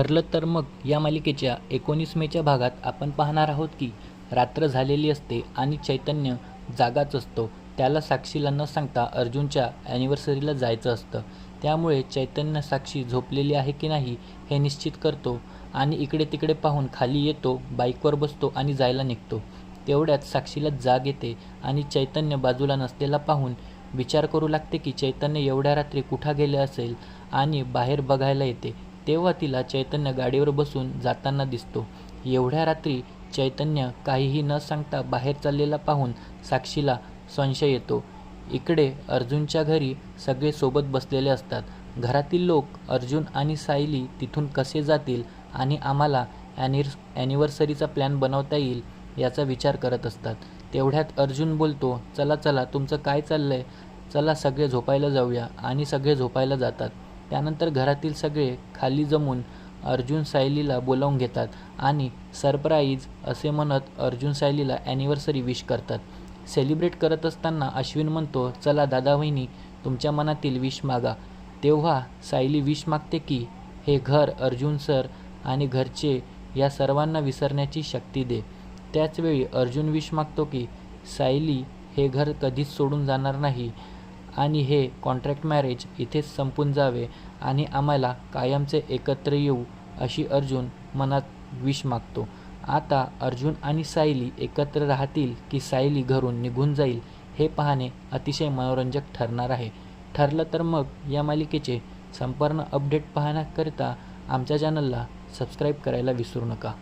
ठरलं तर मग या मालिकेच्या 19 मेच्या भागात आपण पाहणार आहोत की रात्र झालेली असते आणि चैतन्य जागाच असतो. त्याला साक्षीला न सांगता अर्जुनच्या ॲनिव्हर्सरीला जायचं असतं. त्यामुळे चैतन्य साक्षी झोपलेली आहे की नाही हे निश्चित करतो आणि इकडे तिकडे पाहून खाली येतो, बाईकवर बसतो आणि जायला निघतो. तेवढ्यात साक्षीला जाग येते आणि चैतन्य बाजूला नसलेला पाहून विचार करू लागते की चैतन्य एवढ्या रात्री कुठं गेले असेल आणि बाहेर बघायला येते. तेव्हा तिला चैतन्य गाडीवर बसून जाताना दिसतो. एवढ्या रात्री चैतन्य काहीही न सांगता बाहेर चाललेला पाहून साक्षीला संशय येतो. इकडे अर्जुनच्या घरी सगळे सोबत बसलेले असतात. घरातील लोक अर्जुन आणि सायली तिथून कसे जातील आणि आम्हाला ॲनिव्हर्सरीचा प्लॅन बनवता येईल याचा विचार करत असतात. तेवढ्यात अर्जुन बोलतो, चला चला तुमचं काय चाललंय, चला सगळे झोपायला जाऊया. आणि सगळे झोपायला जातात. त्यानंतर घरातील सगळे खाली जमून अर्जुन सायलीला बोलावून घेतात आणि सरप्राईज असे म्हणत अर्जुन सायलीला ॲनिव्हर्सरी विश करतात. सेलिब्रेट करत असताना अश्विन म्हणतो, चला दादा वहिनी तुमच्या मनातील विश मागा. तेव्हा सायली विश मागते की हे घर, अर्जुन सर आणि घरचे या सर्वांना विसरण्याची शक्ती दे. त्याचवेळी अर्जुन विश मागतो की सायली हे घर कधीच सोडून जाणार नाही आणि हे कॉन्ट्रॅक्ट मॅरेज इथेच संपून जावे आणि आम्हाला कायमचे एकत्र येऊ अशी अर्जुन मनात विश मागतो. आता अर्जुन आणि सायली एकत्र राहतील की सायली घरून निघून जाईल हे पाहणे अतिशय मनोरंजक ठरणार आहे. ठरलं तर मग या मालिकेचे संपूर्ण अपडेट पाहण्याकरिता आमच्या चॅनलला सबस्क्राईब करायला विसरू नका.